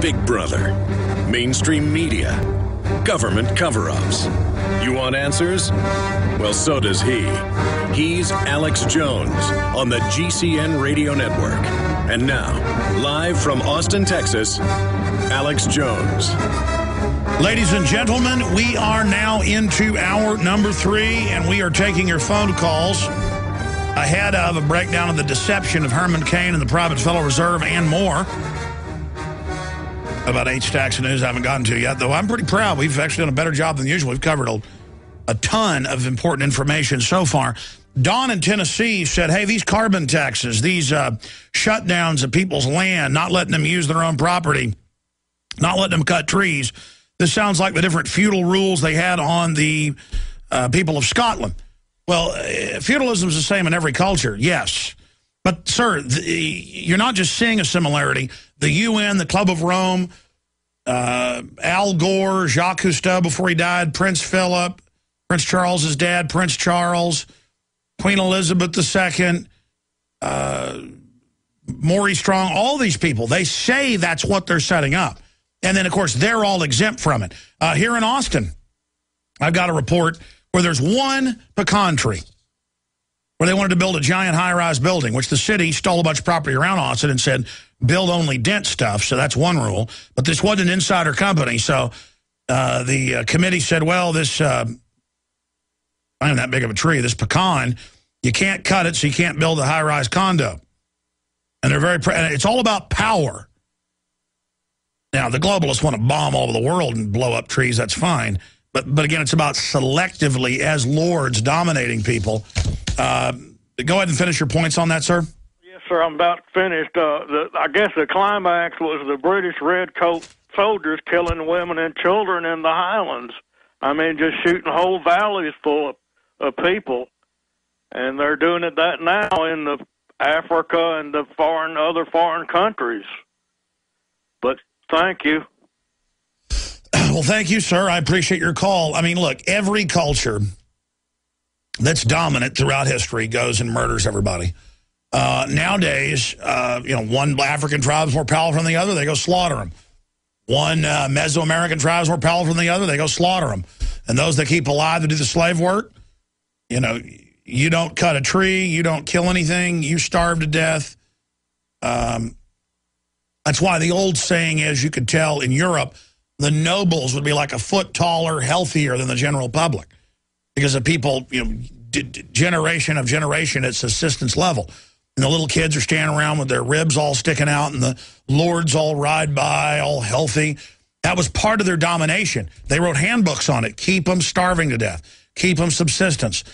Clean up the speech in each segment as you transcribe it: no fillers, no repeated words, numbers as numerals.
Big Brother, mainstream media, government cover-ups. You want answers? Well, so does he. He's Alex Jones on the GCN Radio Network. And now, live from Austin, Texas, Alex Jones. Ladies and gentlemen, we are now into hour number 3, and we are taking your phone calls ahead of a breakdown of the deception of Herman Cain and the Private Federal Reserve and more. About 8 stacks of news I haven't gotten to yet, though I'm pretty proud. We've actually done a better job than usual. We've covered a ton of important information so far. Don in Tennessee said, hey, these carbon taxes, these shutdowns of people's land, not letting them use their own property, not letting them cut trees, this sounds like the different feudal rules they had on the people of Scotland. Well, feudalism is the same in every culture, yes. But, sir, you're not just seeing a similarity. The UN, the Club of Rome, Al Gore, Jacques Cousteau before he died, Prince Philip, Prince Charles's dad, Prince Charles, Queen Elizabeth II, Maury Strong, all these people, they say that's what they're setting up. And then, of course, they're all exempt from it. Here in Austin, I've got a report where there's one pecan tree where they wanted to build a giant high-rise building, which the city stole a bunch of property around Austin and said, build only dense stuff, so that's one rule. But this wasn't an insider company, so the committee said, well, this not even that big of a tree, this pecan, you can't cut it, so you can't build a high-rise condo. And they're very, and it's all about power. Now, the globalists want to bomb all over the world and blow up trees, that's fine. But again, it's about selectively, as lords, dominating people. Go ahead and finish your points on that, sir. Yes, sir, I'm about finished. I guess the climax was the British redcoat soldiers killing women and children in the Highlands. I mean, just shooting whole valleys full of people. And they're doing that now in the Africa and the other foreign countries. But thank you. Well, thank you, sir. I appreciate your call. I mean, look, every culture that's dominant throughout history goes and murders everybody. Nowadays, one African tribe is more powerful than the other, they go slaughter them. One Mesoamerican tribe is more powerful than the other, they go slaughter them. And those that keep alive to do the slave work, you don't cut a tree, you don't kill anything, you starve to death. That's why the old saying is, you could tell in Europe, the nobles would be like a foot taller, healthier than the general public. Because the people, generation of generation at subsistence level. And the little kids are standing around with their ribs all sticking out and the lords all ride by, all healthy. That was part of their domination. They wrote handbooks on it. Keep them starving to death. Keep them subsistence.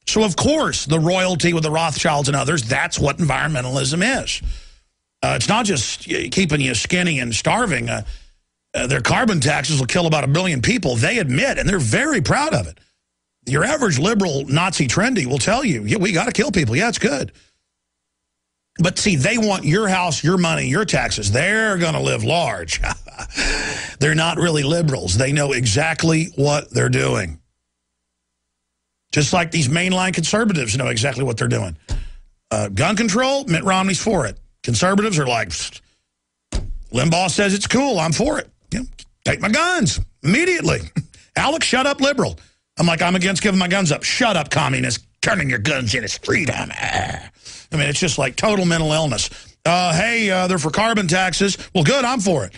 So, of course, the royalty with the Rothschilds and others, that's what environmentalism is. It's not just keeping you skinny and starving. Their carbon taxes will kill about 1 billion people. They admit, and they're very proud of it. Your average liberal Nazi trendy will tell you, yeah, we got to kill people. Yeah, it's good. But see, they want your house, your money, your taxes. They're going to live large. They're not really liberals. They know exactly what they're doing. Just like these mainline conservatives know exactly what they're doing. Gun control, Mitt Romney's for it. Conservatives are like, Limbaugh says it's cool, I'm for it. Take my guns immediately. Alex, shut up, liberal. I'm like, I'm against giving my guns up. Shut up, communist. Turning your guns in is freedom. I mean, it's just like total mental illness. Hey, they're for carbon taxes. Well, good, I'm for it.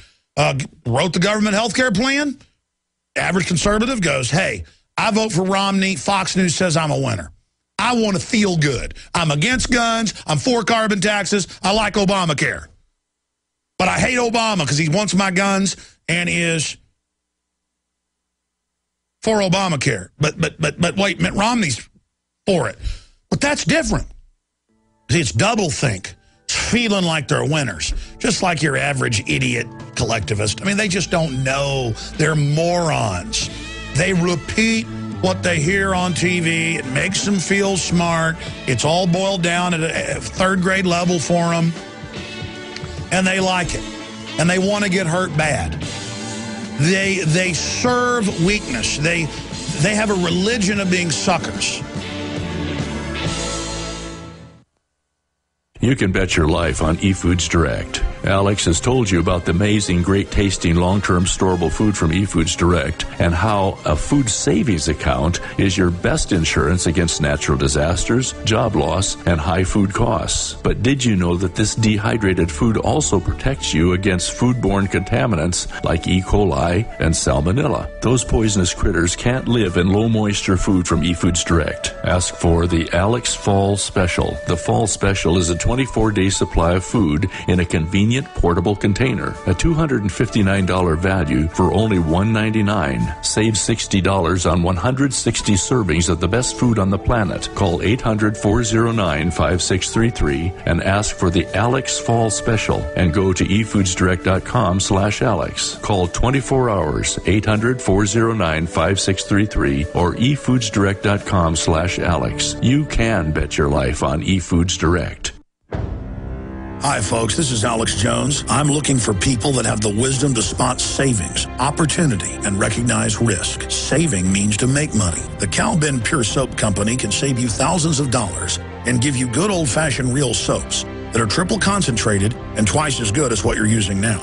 Wrote the government health care plan. Average conservative goes, hey, I vote for Romney. Fox News says I'm a winner. I want to feel good. I'm against guns. I'm for carbon taxes. I like Obamacare. But I hate Obama because he wants my guns and is for Obamacare. But wait, Mitt Romney's for it. But that's different. See, it's doublethink. It's feeling like they're winners. Just like your average idiot collectivist. I mean, they just don't know. They're morons. They repeat what they hear on TV. It makes them feel smart. It's all boiled down at a third grade level for them. And they like it. And they want to get hurt bad. They serve weakness. They have a religion of being suckers. You can bet your life on eFoods Direct. Alex has told you about the amazing, great-tasting, long-term storable food from eFoods Direct and how a food savings account is your best insurance against natural disasters, job loss, and high food costs. But did you know that this dehydrated food also protects you against foodborne contaminants like E. coli and salmonella? Those poisonous critters can't live in low-moisture food from eFoods Direct. Ask for the Alex Fall Special. The Fall Special is a 24-day supply of food in a convenient portable container. A $259 value for only $199. Save $60 on 160 servings of the best food on the planet. Call 800-409-5633 and ask for the Alex Fall Special and go to efoodsdirect.com/Alex. Call 24 hours, 800-409-5633 or efoodsdirect.com/Alex. You can bet your life on eFoods Direct. Hi, folks. This is Alex Jones. I'm looking for people that have the wisdom to spot savings, opportunity, and recognize risk. Saving means to make money. The Cal Ben Pure Soap Company can save you thousands of dollars and give you good old-fashioned real soaps that are triple concentrated and twice as good as what you're using now.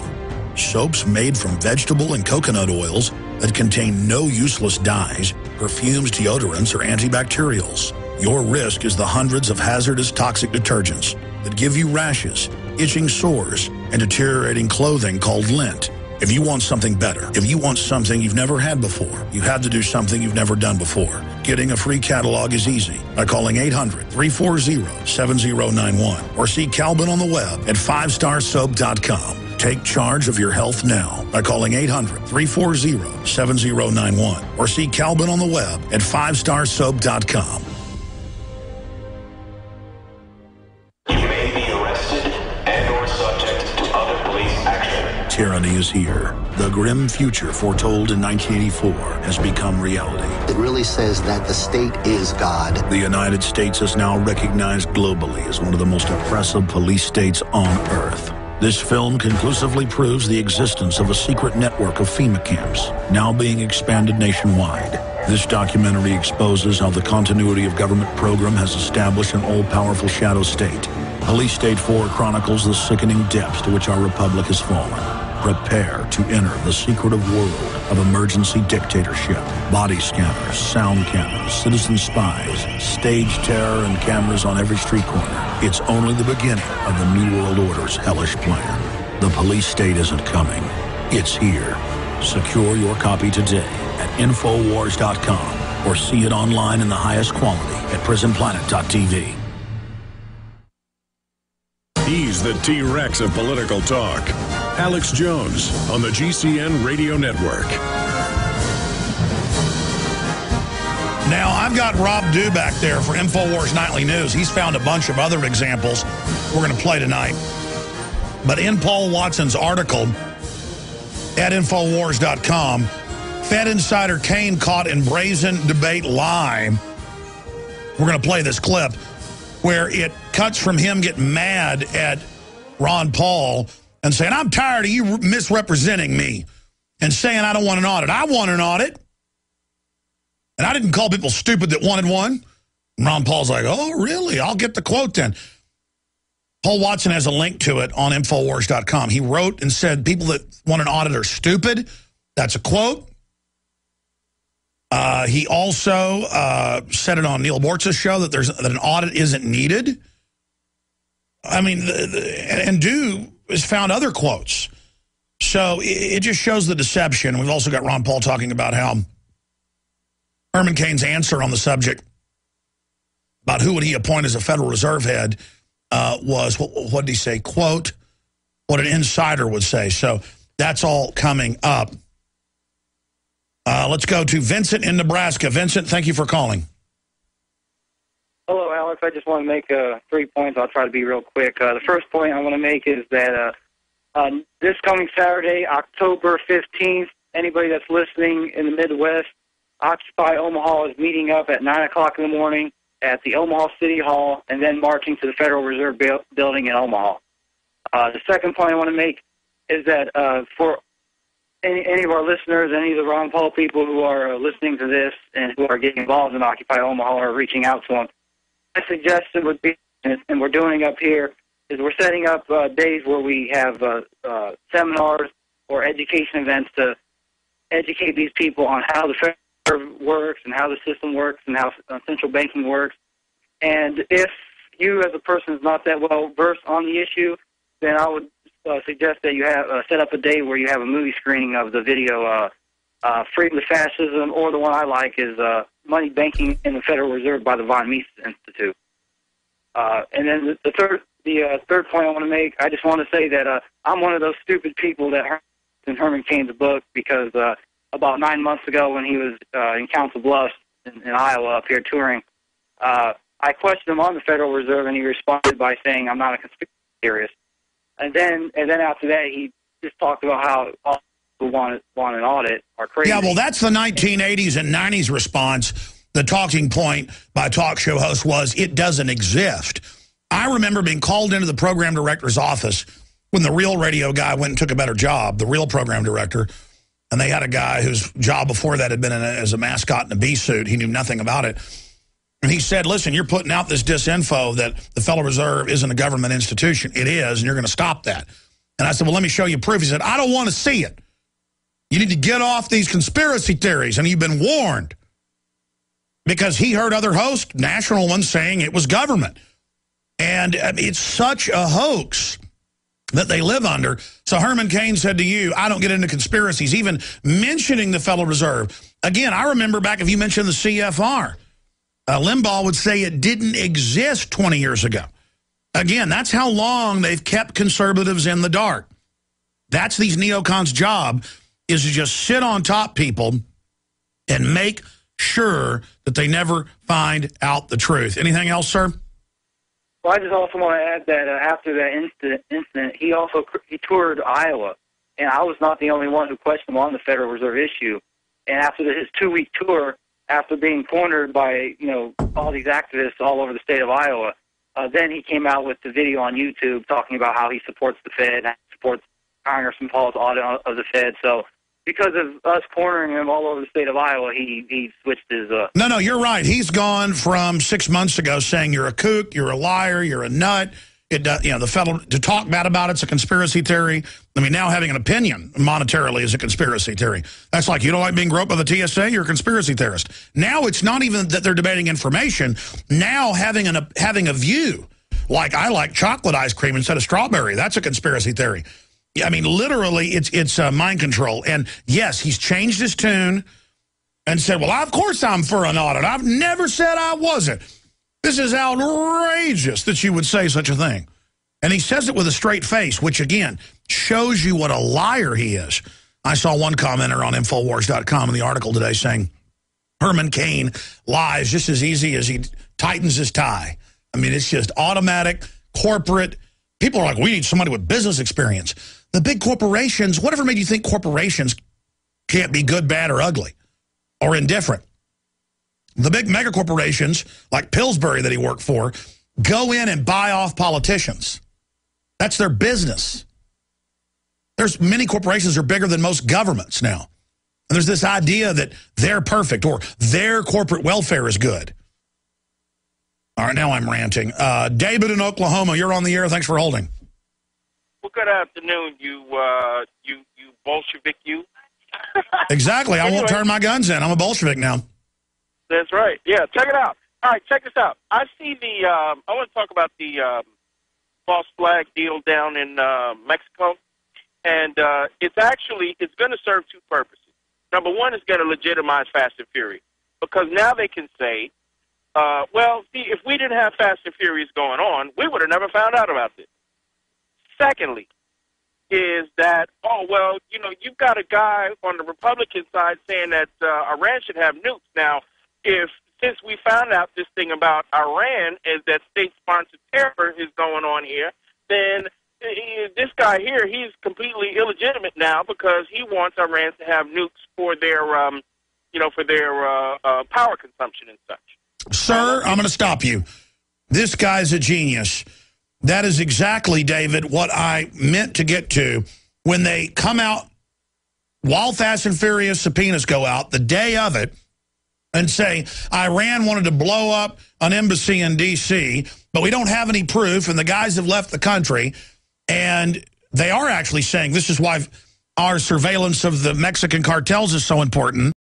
Soaps made from vegetable and coconut oils that contain no useless dyes, perfumes, deodorants, or antibacterials. Your risk is the hundreds of hazardous toxic detergents that give you rashes, itching sores, and deteriorating clothing called lint. If you want something better, if you want something you've never had before, you have to do something you've never done before. Getting a free catalog is easy by calling 800-340-7091 or see Calvin on the web at 5starsoap.com. Take charge of your health now by calling 800-340-7091 or see Calvin on the web at 5starsoap.com. Tyranny is here. The grim future foretold in 1984 has become reality. It really says that the state is God. The United States is now recognized globally as one of the most oppressive police states on earth. This film conclusively proves the existence of a secret network of FEMA camps, now being expanded nationwide. This documentary exposes how the continuity of government program has established an all-powerful shadow state. Police State 4 chronicles the sickening depths to which our republic has fallen. Prepare to enter the secretive world of emergency dictatorship. Body scanners, sound cannons, citizen spies, stage terror, and cameras on every street corner. It's only the beginning of the New World Order's hellish plan. The police state isn't coming. It's here. Secure your copy today at Infowars.com or see it online in the highest quality at PrisonPlanet.tv. He's the T-Rex of political talk. Alex Jones on the GCN Radio Network. Now, I've got Rob Dew back there for InfoWars Nightly News. He's found a bunch of other examples we're going to play tonight. But in Paul Watson's article at Infowars.com, Fed Insider Kane caught in brazen debate lie. We're going to play this clip where it cuts from him getting mad at Ron Paul and saying, I'm tired of you misrepresenting me and saying I don't want an audit. I want an audit. And I didn't call people stupid that wanted one. And Ron Paul's like, oh, really? I'll get the quote then. Paul Watson has a link to it on Infowars.com. He wrote and said people that want an audit are stupid. That's a quote. He also said it on Neil Bortz's show that an audit isn't needed. I mean, and Dew has found other quotes. So it just shows the deception. We've also got Ron Paul talking about how Herman Cain's answer on the subject about who would he appoint as a Federal Reserve head was, what did he say? Quote, what an insider would say. So that's all coming up. Let's go to Vincent in Nebraska. Vincent, thank you for calling. Hello, Alex. I just want to make 3 points. I'll try to be real quick. The first point I want to make is that this coming Saturday, October 15th, anybody that's listening in the Midwest, Occupy Omaha is meeting up at 9 o'clock in the morning at the Omaha City Hall and then marching to the Federal Reserve Building in Omaha. The second point I want to make is that for any of our listeners, any of the Ron Paul people who are listening to this and who are getting involved in Occupy Omaha or reaching out to them, my suggestion would be, and we're doing up here, is we're setting up days where we have seminars or education events to educate these people on how the Federal Reserve works and how the system works and how central banking works. And if you as a person is not that well versed on the issue, then I would suggest that you have set up a day where you have a movie screening of the video Freedom to Fascism, or the one I like is Money, Banking, and the Federal Reserve by the Von Mises Institute. And then the third point I want to make, I just want to say that I'm one of those stupid people that in Herman Cain's book, because about 9 months ago when he was in Council Bluffs in Iowa up here touring, I questioned him on the Federal Reserve, and he responded by saying, "I'm not a conspiracy theorist." And then after that, he just talked about how all people want an audit are crazy. Yeah, well, that's the 1980s and 90s response. The talking point by talk show hosts was, it doesn't exist. I remember being called into the program director's office when the real radio guy went and took a better job, the real program director, and they had a guy whose job before that had been as a mascot in a bee suit. He knew nothing about it. And he said, listen, you're putting out this disinfo that the Federal Reserve isn't a government institution. It is, and you're going to stop that. And I said, well, let me show you proof. He said, I don't want to see it. You need to get off these conspiracy theories, and you've been warned. Because he heard other hosts, national ones, saying it was government. And it's such a hoax that they live under. So Herman Cain said to you, I don't get into conspiracies, even mentioning the Federal Reserve. Again, I remember back if you mentioned the CFR, Limbaugh would say it didn't exist 20 years ago. Again, that's how long they've kept conservatives in the dark. That's these neocons' job, is to just sit on top people and make sure that they never find out the truth. Anything else, sir? Well, I just also want to add that after that incident, he toured Iowa, and I was not the only one who questioned him on the Federal Reserve issue. And after his 2-week tour, after being cornered by all these activists all over the state of Iowa, then he came out with the video on YouTube talking about how he supports the Fed and supports Congressman Paul's audit of the Fed. So because of us cornering him all over the state of Iowa, he switched his... No, you're right. He's gone from 6 months ago saying you're a kook, you're a liar, you're a nut. The federal, to talk bad about it's a conspiracy theory. I mean, now having an opinion monetarily is a conspiracy theory. That's like, you don't like being groped by the TSA, you're a conspiracy theorist. Now it's not even that they're debating information. Now having a view, like I like chocolate ice cream instead of strawberry, that's a conspiracy theory. I mean, literally, it's mind control. And yes, he's changed his tune and said, well, of course I'm for an audit. I've never said I wasn't. This is outrageous that you would say such a thing. And he says it with a straight face, which, again, shows you what a liar he is. I saw one commenter on Infowars.com in the article today saying Herman Cain lies just as easy as he tightens his tie. I mean, it's just automatic, corporate. People are like, we need somebody with business experience. The big corporations, whatever made you think corporations can't be good, bad, or ugly, or indifferent? The big mega corporations, like Pillsbury that he worked for, go in and buy off politicians. That's their business. There's many corporations are bigger than most governments now. And there's this idea that they're perfect or their corporate welfare is good. All right, now I'm ranting. David in Oklahoma, you're on the air. Thanks for holding. Well, good afternoon, you Bolshevik, you. Exactly. I won't turn my guns in. I'm a Bolshevik now. That's right. Yeah, check it out. All right, check this out. I see I want to talk about the false flag deal down in Mexico. And it's going to serve two purposes. Number one, it's going to legitimize Fast and Furious. Because now they can say, well, see, if we didn't have Fast and Furious going on, we would have never found out about this. Secondly, is that, oh, well, you've got a guy on the Republican side saying that Iran should have nukes. Now, since we found out this thing about Iran is that state-sponsored terror is going on here, then this guy here, he's completely illegitimate now because he wants Iran to have nukes for their, power consumption and such. Sir, I'm going to stop you. This guy's a genius. That is exactly, David, what I meant to get to. When they come out, while Fast and Furious subpoenas go out, the day of it, and say, Iran wanted to blow up an embassy in D.C., but we don't have any proof, and the guys have left the country, and they are actually saying this is why our surveillance of the Mexican cartels is so important.